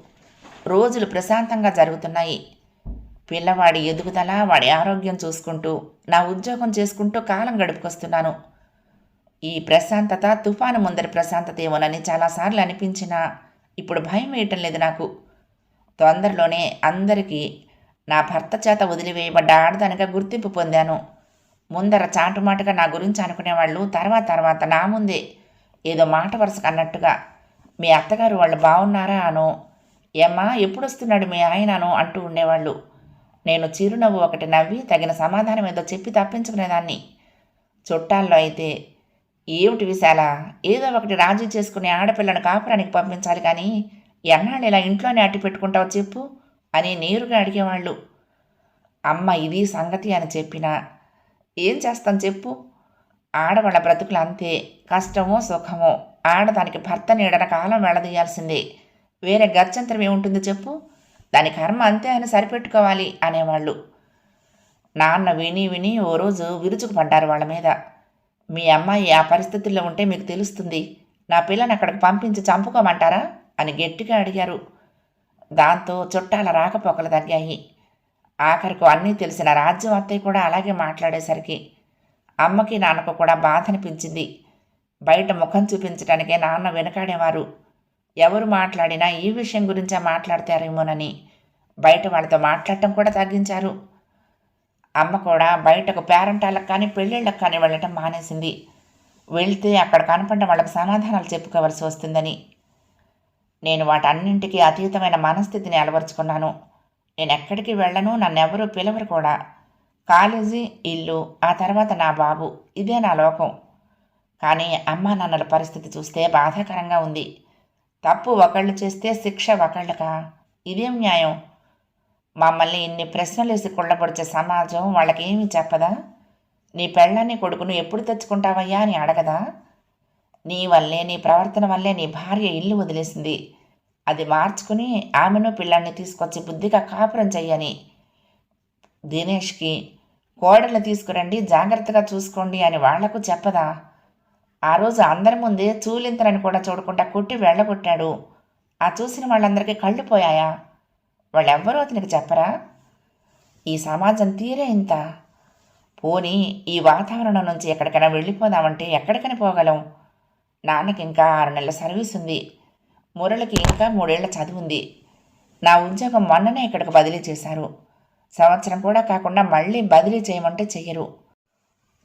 రోజులు ప్రశాంతంగా జరుగుతున్నాయి. పిల్లవాడి ఎదుగుదల, వాడి ఆరోగ్యం చూసుకుంటూ నా ఉద్యోగం చేసుకుంటూ కాలం గడుపుకొస్తున్నాను. ఈ ప్రశాంతత తుఫాను ముందరి ప్రశాంతత ఏమోనని చాలాసార్లు అనిపించినా ఇప్పుడు భయం వేయటం లేదు నాకు. తొందరలోనే అందరికీ నా భర్త చేత వదిలివేయబడ్డ ఆడదానిగా గుర్తింపు పొందాను. ముందర చాటుమాటుగా నా గురించి అనుకునేవాళ్ళు తర్వాత నా ముందే ఏదో మాట వరుసకు అన్నట్టుగా మీ అత్తగారు వాళ్ళు బాగున్నారా అనో, ఏమ్మా ఎప్పుడు వస్తున్నాడు మీ ఆయననో అంటూ ఉండేవాళ్ళు. నేను చిరునవ్వు ఒకటి నవ్వి తగిన సమాధానం ఏదో చెప్పి తప్పించుకునేదాన్ని. చుట్టాల్లో అయితే ఏమిటి విశాల, ఏదో ఒకటి రాజీ చేసుకునే ఆడపిల్లను కాపురానికి పంపించాలి కానీ ఎన్నాళ్ళు ఇలా ఇంట్లోనే అట్టి పెట్టుకుంటావు చెప్పు అని నేరుగా అడిగేవాళ్ళు. అమ్మ ఇది సంగతి అని చెప్పినా ఏం చేస్తాం చెప్పు. ఆడవాళ్ళ బ్రతుకులు అంతే, కష్టమో సుఖమో ఆడదానికి భర్త నీడన కాలం వెళ్ళదీయాల్సిందే. వేరే గత్యంతరం ఏముంటుంది చెప్పు. దాని కర్మ అంతే అని సరిపెట్టుకోవాలి అనేవాళ్ళు. నాన్న విని విని ఓ రోజు విరుచుకుపడ్డారు వాళ్ళ మీద. మీ అమ్మాయి ఆ పరిస్థితుల్లో ఉంటే మీకు తెలుస్తుంది, నా పిల్లని అక్కడికి పంపించి చంపుకోమంటారా అని గట్టిగా అడిగారు. దాంతో చుట్టాల రాకపోకలు తగ్గాయి. ఆఖరికి అన్నీ తెలిసిన రాజ్యం అత్తయ్య కూడా అలాగే మాట్లాడేసరికి అమ్మకి నాన్నకు కూడా బాధ అనిపించింది. బయట ముఖం చూపించడానికే నాన్న వెనకాడేవారు. ఎవరు మాట్లాడినా ఈ విషయం గురించే మాట్లాడతారేమోనని బయట వాళ్ళతో మాట్లాడటం కూడా తగ్గించారు. అమ్మ కూడా బయటకు పేరంటాలకు కానీ పెళ్ళిళ్ళకు కానీ వెళ్ళటం మానేసింది. వెళ్తే అక్కడ కనపడ్డ వాళ్ళకు సమాధానాలు చెప్పుకోవలసి వస్తుందని. నేను వాటన్నింటికీ అతీతమైన మనస్థితిని అలవరుచుకున్నాను. నేను ఎక్కడికి వెళ్ళను, నన్నెవరూ పిలవరు కూడా. కాలేజీ, ఇల్లు, ఆ తర్వాత నా బాబు, ఇదే నా లోకం. కానీ అమ్మా నాన్నల పరిస్థితి చూస్తే బాధాకరంగా ఉంది. తప్పు ఒకళ్ళు చేస్తే శిక్ష ఒకళ్ళకా? ఇదేం న్యాయం? మమ్మల్ని ఇన్ని ప్రశ్నలేసి కుళ్ళబొడిచే సమాజం వాళ్ళకేమీ చెప్పదా? నీ పెళ్ళాన్ని కొడుకును ఎప్పుడు తెచ్చుకుంటావయ్యా అని అడగదా? నీ వల్లే, నీ ప్రవర్తన వల్లే నీ భార్య ఇల్లు వదిలేసింది. అది మార్చుకుని ఆమెను పిల్లాన్ని తీసుకొచ్చి బుద్ధిగా కాపురం చెయ్యని దినేష్కి కోడళ్ళు తీసుకురండి, జాగ్రత్తగా చూసుకోండి అని వాళ్లకు చెప్పదా? ఆ రోజు అందరి ముందే చూలింతనని కూడా చూడకుండా కొట్టి వెళ్ళగొట్టాడు. ఆ చూసిన వాళ్ళందరికీ కళ్ళు పోయాయా? వాళ్ళెవ్వరూ అతనికి చెప్పరా? ఈ సమాజం తీరే ఇంత. పోనీ ఈ వాతావరణం నుంచి ఎక్కడికైనా వెళ్ళిపోదామంటే ఎక్కడికైనా పోగలం? నాన్నకి ఇంకా 6 నెలల సర్వీస్ ఉంది. మురళికి ఇంకా 3 ఏళ్ల చదువు ఉంది. నా ఉద్యోగం మొన్ననే ఇక్కడికి బదిలీ చేశారు. సంవత్సరం కూడా కాకుండా మళ్ళీ బదిలీ చేయమంటే చెయ్యరు.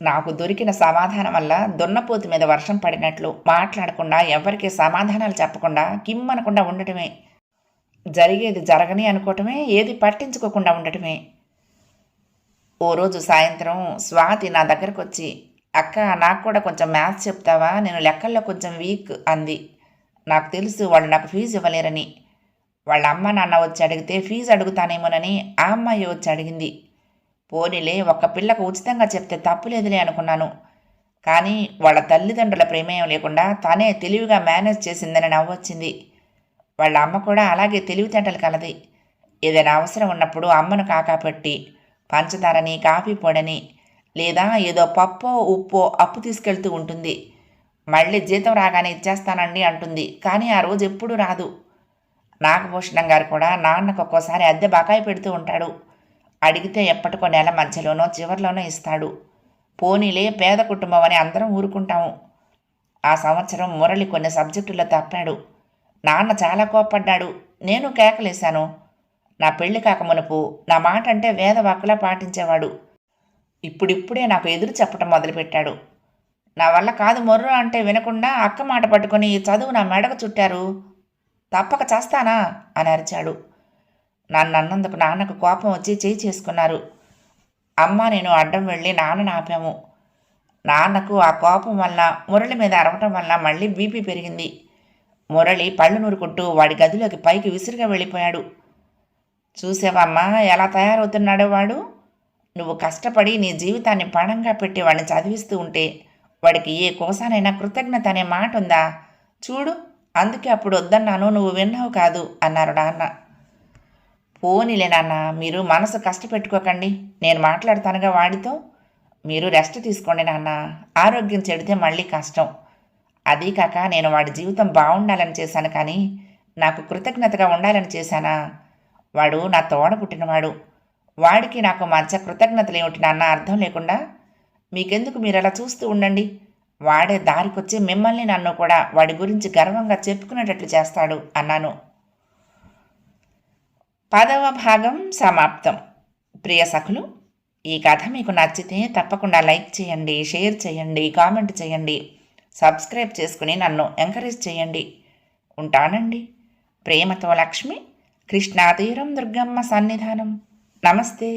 నాకు దొరికిన సమాధానం వల్ల దున్నపోతు మీద వర్షం పడినట్లు మాట్లాడకుండా, ఎవరికి సమాధానాలు చెప్పకుండా, కిమ్మనకుండా ఉండటమే. జరిగేది జరగని అనుకోవటమే, ఏది పట్టించుకోకుండా ఉండటమే. ఓ రోజు సాయంత్రం స్వాతి నా దగ్గరకు వచ్చి, అక్క నాకు కూడా కొంచెం మ్యాథ్స్ చెప్తావా, నేను లెక్కల్లో కొంచెం వీక్ అంది. నాకు తెలుసు వాళ్ళు నాకు ఫీజు ఇవ్వలేరని. వాళ్ళ అమ్మ నాన్న వచ్చి అడిగితే ఫీజు అడుగుతానేమోనని ఆ అమ్మాయి వచ్చి అడిగింది. పోనీలే, ఒక్క పిల్లకు ఉచితంగా చెప్తే తప్పులేదులే అనుకున్నాను. కానీ వాళ్ళ తల్లిదండ్రుల ప్రమేయం లేకుండా తనే తెలివిగా మేనేజ్ చేసిందని నవ్వొచ్చింది. వాళ్ళ అమ్మ కూడా అలాగే తెలివితేటలు కలది. ఏదైనా అవసరం ఉన్నప్పుడు అమ్మను కాకాపెట్టి పంచదారని, కాఫీ పొడని లేదా ఏదో పప్పో ఉప్పో అప్పు తీసుకెళ్తూ ఉంటుంది. మళ్ళీ జీతం రాగానే ఇచ్చేస్తానండి అంటుంది. కానీ ఆ రోజు ఎప్పుడూ రాదు. నాగభూషణం గారు కూడా నాన్నకు ఒక్కోసారి అద్దె బకాయి పెడుతూ ఉంటాడు. అడిగితే ఎప్పటికో నెల మధ్యలోనో చివరిలోనో ఇస్తాడు. పోనీలే, పేద కుటుంబం అని అందరం ఊరుకుంటాము. ఆ సంవత్సరం మురళి కొన్ని సబ్జెక్టుల్లో తప్పాడు. నాన్న చాలా కోప్పడ్డాడు. నేను కేకలేశాను. నా పెళ్లి కాక మునుపు నా మాట అంటే వేదవాక్కులా పాటించేవాడు. ఇప్పుడిప్పుడే నాకు ఎదురు చెప్పటం మొదలుపెట్టాడు. నా వల్ల కాదు మొర్రు అంటే వినకుండా అక్క మాట పట్టుకొని ఈ చదువు నా మెడకు చుట్టారు. తప్పక చేస్తానా అని అరిచాడు. నన్ను అన్నందుకు నాన్నకు కోపం వచ్చి చేయి చేసుకున్నారు. అమ్మ నేను అడ్డం వెళ్ళి నాన్నను ఆపాము. నాన్నకు ఆ కోపం వల్ల మురళి మీద అరవటం వల్ల మళ్ళీ బీపీ పెరిగింది. మురళి పళ్ళు నూరుకుంటూ వాడి గదిలోకి పైకి విసురుగా వెళ్ళిపోయాడు. చూసావమ్మా ఎలా తయారవుతున్నాడో వాడు. నువ్వు కష్టపడి నీ జీవితాన్ని పణంగా పెట్టి వాడిని చదివిస్తూ ఉంటే వాడికి ఏ కోసానైనా కృతజ్ఞత అనే మాట ఉందా? చూడు, అందుకే అప్పుడు వద్దన్నాను, నువ్వు విన్నావు కాదు అన్నారు నాన్న. పోనీలే నాన్న, మీరు మనసు కష్టపెట్టుకోకండి. నేను మాట్లాడతానుగా వాడితో. మీరు రెస్ట్ తీసుకోండి నాన్న. ఆరోగ్యం చెడితే మళ్ళీ కష్టం. అదీ కాక నేను వాడి జీవితం బాగుండాలని చేశాను, కానీ నాకు కృతజ్ఞతగా ఉండాలని చేశానా? వాడు నా తోడ పుట్టినవాడు. వాడికి నాకు మధ్య కృతజ్ఞతలు ఏమిటి నాన్న అర్థం లేకుండా? మీకెందుకు, మీరు అలా చూస్తూ ఉండండి. వాడే దారికొచ్చి మిమ్మల్ని నన్ను కూడా వాడి గురించి గర్వంగా చెప్పుకునేటట్లు చేస్తాడు అన్నాను. 10వ భాగం సమాప్తం. ప్రియ సఖులు, ఈ కథ మీకు నచ్చితే తప్పకుండా లైక్ చేయండి, షేర్ చేయండి, కామెంట్ చేయండి, సబ్స్క్రైబ్ చేసుకుని నన్ను ఎంకరేజ్ చేయండి. ఉంటానండి. ప్రేమతో లక్ష్మి, కృష్ణాతీరం దుర్గమ్మ సన్నిధానం. నమస్తే.